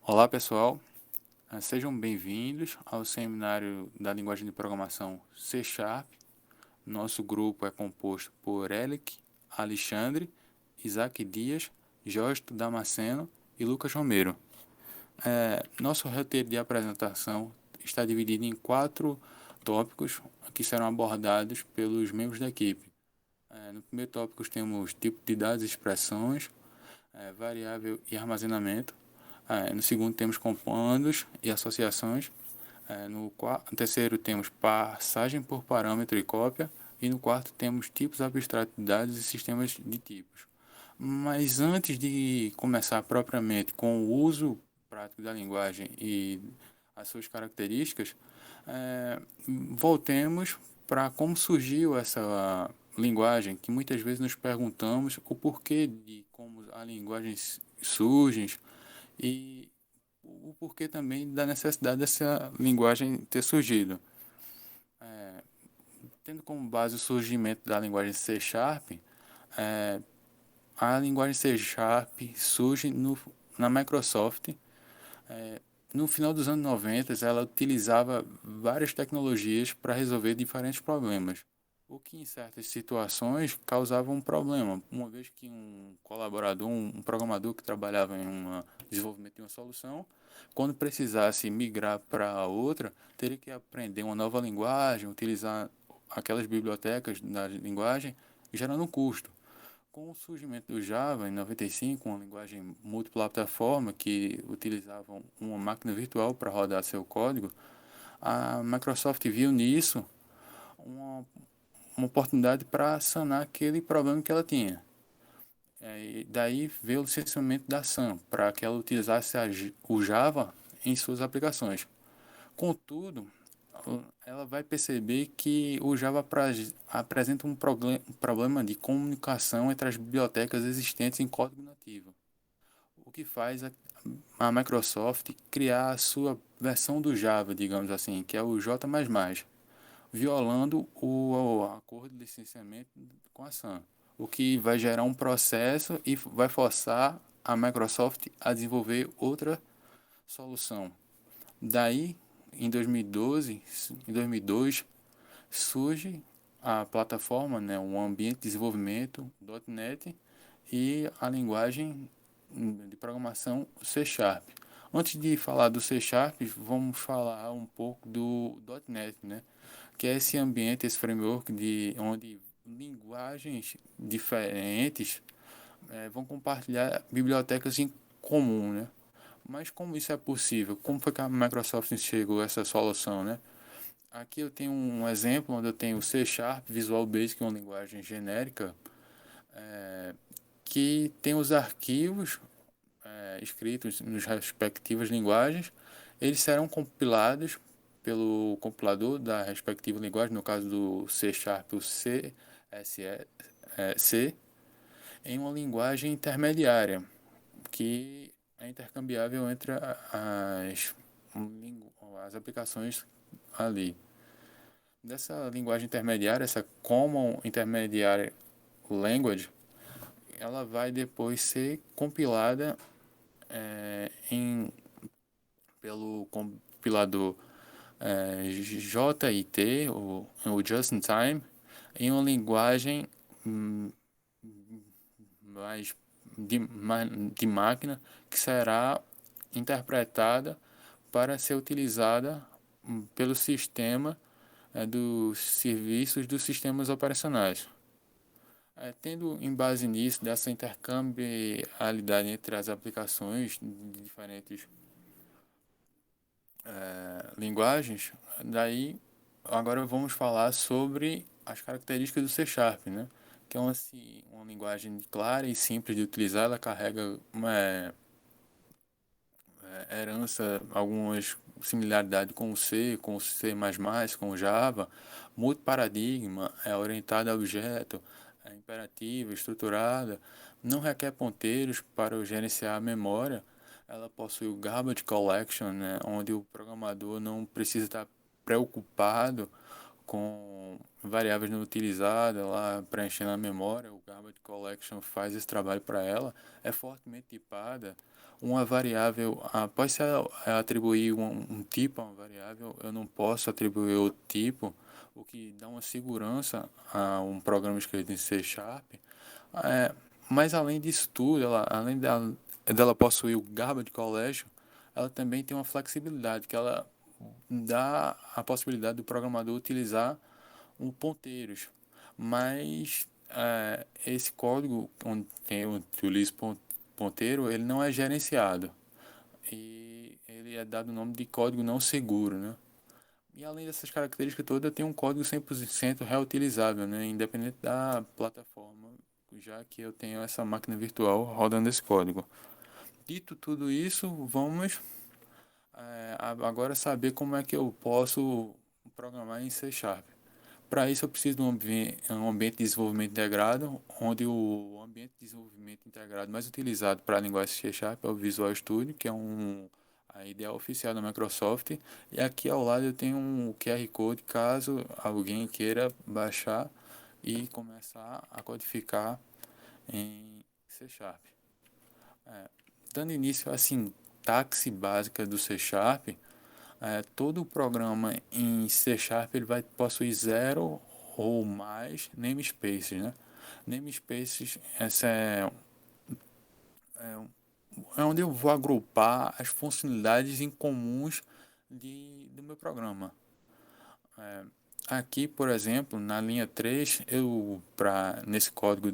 Olá, pessoal. Sejam bem-vindos ao seminário da linguagem de programação C Sharp. Nosso grupo é composto por Elic, Alexandre, Isaac Dias, Jorge Damasceno e Lucas Romero. Nosso roteiro de apresentação está dividido em 4 tópicos que serão abordados pelos membros da equipe. No primeiro tópico temos tipo de dados e expressões, variável e armazenamento. No segundo temos comandos e associações. No terceiro temos passagem por parâmetro e cópia. E no quarto temos tipos abstratos de dados e sistemas de tipos. Mas antes de começar propriamente com o uso prático da linguagem e as suas características, voltemos para como surgiu essa linguagem, que muitas vezes nos perguntamos o porquê de como a linguagem surge e o porquê também da necessidade dessa linguagem ter surgido. Tendo como base o surgimento da linguagem C Sharp, a linguagem C Sharp surge na Microsoft. No final dos anos 90, ela utilizava várias tecnologias para resolver diferentes problemas, o que em certas situações causava um problema, uma vez que um colaborador, um programador que trabalhava em um desenvolvimento de uma solução, quando precisasse migrar para outra, teria que aprender uma nova linguagem, utilizar aquelas bibliotecas da linguagem, gerando um custo. Com o surgimento do Java em 95, uma linguagem multiplataforma que utilizava uma máquina virtual para rodar seu código, a Microsoft viu nisso uma, uma oportunidade para sanar aquele problema que ela tinha. E daí veio o licenciamento da Sun para que ela utilizasse o Java em suas aplicações. Contudo, ela vai perceber que o Java apresenta um problema de comunicação entre as bibliotecas existentes em código nativo, o que faz a Microsoft criar a sua versão do Java, digamos assim, que é o J++, violando o acordo de licenciamento com a Sun, o que vai gerar um processo e vai forçar a Microsoft a desenvolver outra solução. Daí, em 2012, em 2002, surge a plataforma, né, um ambiente de desenvolvimento .NET e a linguagem de programação C Sharp. Antes de falar do C Sharp, vamos falar um pouco do .NET, né, que é esse ambiente, esse framework onde linguagens diferentes vão compartilhar bibliotecas em comum, né? Mas como isso é possível? Como foi que a Microsoft chegou a essa solução, né? Aqui eu tenho um exemplo onde eu tenho o C Sharp, Visual Basic, uma linguagem genérica, que tem os arquivos escritos nos respectivas linguagens. Eles serão compilados pelo compilador da respectiva linguagem, no caso do C Sharp, o C, em uma linguagem intermediária, que é intercambiável entre as aplicações ali. Dessa linguagem intermediária, essa Common Intermediate Language, ela vai depois ser compilada pelo compilador JIT, o Just in Time, em uma linguagem mais de máquina que será interpretada para ser utilizada pelo sistema dos serviços dos sistemas operacionais. Tendo em base nisso, dessa intercambiabilidade entre as aplicações de diferentes linguagens, daí agora vamos falar sobre as características do C Sharp, né? Que é uma linguagem clara e simples de utilizar, ela carrega uma herança, algumas similaridades com o C, com o C++, com o Java, multiparadigma, é orientada a objeto, é imperativa, estruturada, não requer ponteiros para gerenciar a memória, ela possui o garbage collection, né, onde o programador não precisa estar preocupado com variáveis não utilizadas, lá preenchendo a memória, o Garbage Collection faz esse trabalho para ela, é fortemente tipada. Uma variável, após se atribuir um tipo a uma variável, eu não posso atribuir o tipo, o que dá uma segurança a um programa escrito em C Sharp. É, mas além disso tudo, além dela possuir o Garbage Collection, ela também tem uma flexibilidade, que ela dá a possibilidade do programador utilizar ponteiros, mas esse código onde tem utiliza ponteiro, ele não é gerenciado e ele é dado o nome de código não seguro, né? E além dessas características todas, eu tenho um código 100% reutilizável, né? Independente da plataforma, já que eu tenho essa máquina virtual rodando esse código. Dito tudo isso, vamos agora saber como é que eu posso programar em C Sharp. Para isso, eu preciso de um ambiente de desenvolvimento integrado, onde o ambiente de desenvolvimento integrado mais utilizado para a linguagem C Sharp é o Visual Studio, que é a ideia oficial da Microsoft. E aqui ao lado eu tenho um QR Code, caso alguém queira baixar e começar a codificar em C Sharp. Dando início à sintaxe básica do C Sharp, todo o programa em C Sharp ele vai possuir zero ou mais namespaces, né? Namespaces, essa é onde eu vou agrupar as funcionalidades incomuns do meu programa. Aqui, por exemplo, na linha 3 nesse código,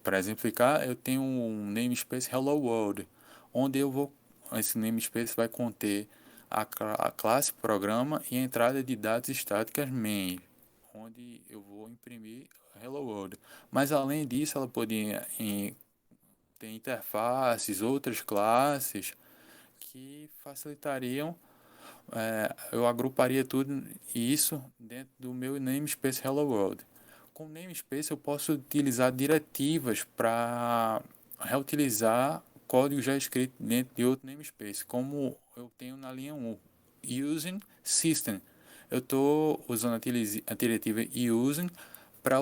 para exemplificar, eu tenho um namespace Hello World, onde esse namespace vai conter a classe programa e a entrada de dados estáticas main, onde eu vou imprimir Hello World. Mas além disso, ela poderia ter interfaces, outras classes que facilitariam, eu agruparia tudo isso dentro do meu namespace Hello World. Com o namespace eu posso utilizar diretivas para reutilizar código já escrito dentro de outro namespace, como eu tenho na linha 1, using system. Eu estou usando a diretiva using para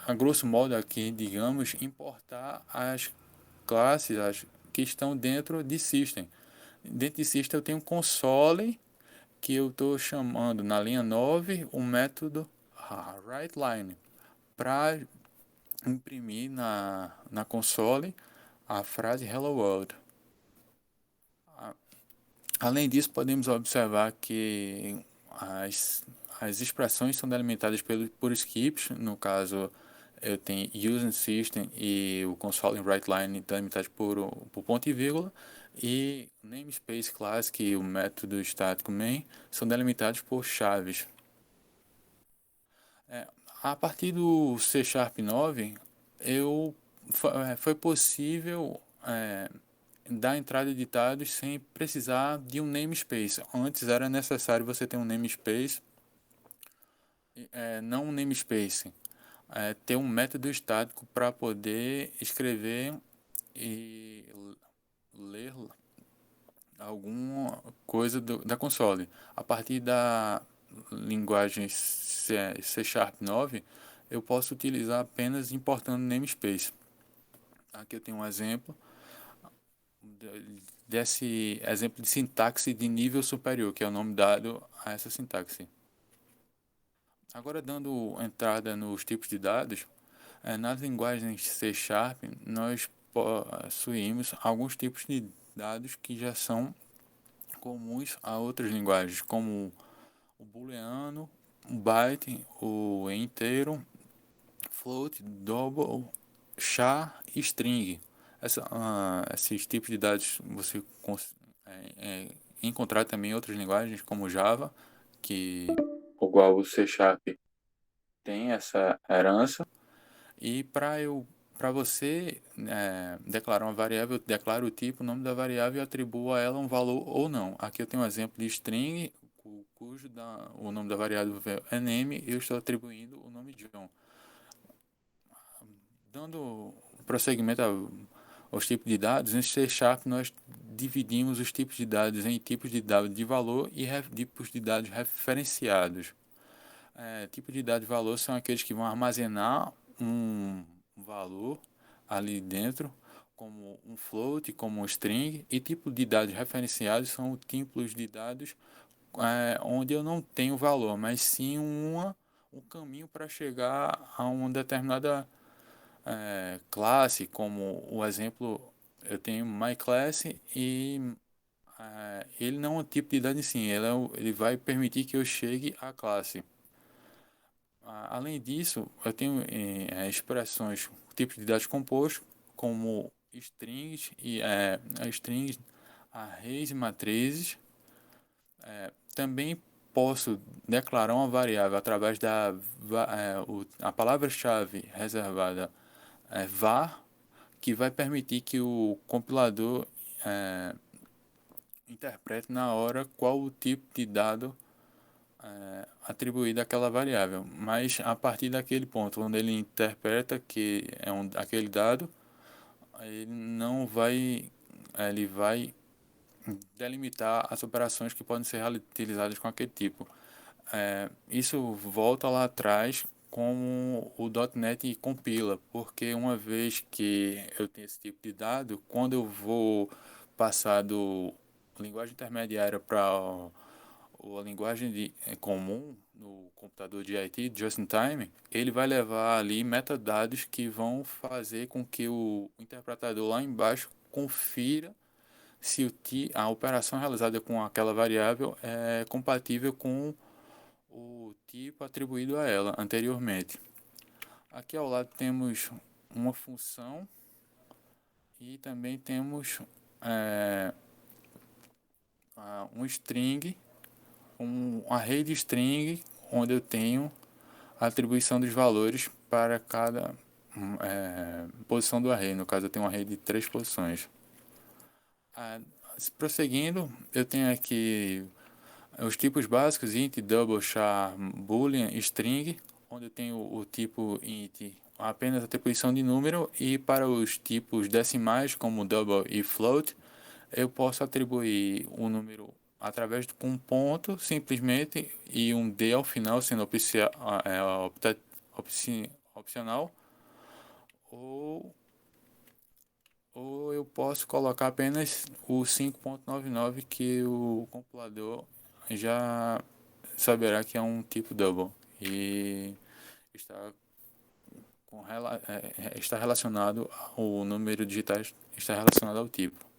a grosso modo aqui, digamos, importar as classes que estão dentro de system. Dentro de system eu tenho um console que eu estou chamando na linha 9 o método WriteLine para imprimir na console a frase Hello World. Além disso, podemos observar que as expressões são delimitadas por skips, no caso eu tenho using system e o console em WriteLine delimitados por ponto e vírgula, e namespace class, que o método estático main, são delimitados por chaves. A partir do C Sharp 9, foi possível dar entrada de dados sem precisar de um namespace. Antes era necessário você ter um namespace, não um namespace, ter um método estático para poder escrever e ler alguma coisa da console. A partir da linguagem C Sharp 9, eu posso utilizar apenas importando namespace. Aqui eu tenho um exemplo desse exemplo de sintaxe de nível superior, que é o nome dado a essa sintaxe. Agora, dando entrada nos tipos de dados, nas linguagens C Sharp, nós possuímos alguns tipos de dados que já são comuns a outras linguagens, como o booleano, o byte, o inteiro, float, double, char e string. Esses tipos de dados você encontrar também em outras linguagens, como Java, que igual o C Sharp tem essa herança. E para você declarar uma variável, eu declaro o tipo, o nome da variável e atribuo a ela um valor ou não. Aqui eu tenho um exemplo de string, o nome da variável é name e eu estou atribuindo o nome de John. Dando prosseguimento aos tipos de dados, em C Sharp nós dividimos os tipos de dados em tipos de dados de valor e tipos de dados referenciados. Tipo de dado de valor são aqueles que vão armazenar um valor ali dentro, como um float, como um string, e tipo de dados referenciados são tipos de dados onde eu não tenho valor, mas sim um caminho para chegar a uma determinada classe, como o exemplo, eu tenho my class e ele não é um tipo de dado em si, ele vai permitir que eu chegue à classe. Além disso, eu tenho expressões, tipos de dados compostos, como strings, arrays e matrizes. Também posso declarar uma variável através a palavra-chave reservada var, que vai permitir que o compilador é, interprete na hora qual o tipo de dado atribuído àquela variável. Mas a partir daquele ponto onde ele interpreta que é aquele dado, ele não vai, ele vai delimitar as operações que podem ser utilizadas com aquele tipo. Isso volta lá atrás como o .NET compila, porque uma vez que eu tenho esse tipo de dado, quando eu vou passar do linguagem intermediária para a linguagem comum no computador de IT, just in time, ele vai levar ali metadados que vão fazer com que o interpretador lá embaixo confira se a operação realizada com aquela variável é compatível com o tipo atribuído a ela anteriormente. Aqui ao lado temos uma função e também temos é, um string, um array de string, onde eu tenho a atribuição dos valores para cada posição do array. No caso, eu tenho um array de 3 posições. Prosseguindo, eu tenho aqui os tipos básicos: int, double, char, boolean, string, onde eu tenho o tipo int apenas atribuição de número, e para os tipos decimais, como double e float, eu posso atribuir um número através de um ponto, simplesmente, e um d ao final, sendo opcional, ou, ou eu posso colocar apenas o 5.99, que o compilador já saberá que é um tipo double e está, está relacionado, o número de digitais está relacionado ao tipo.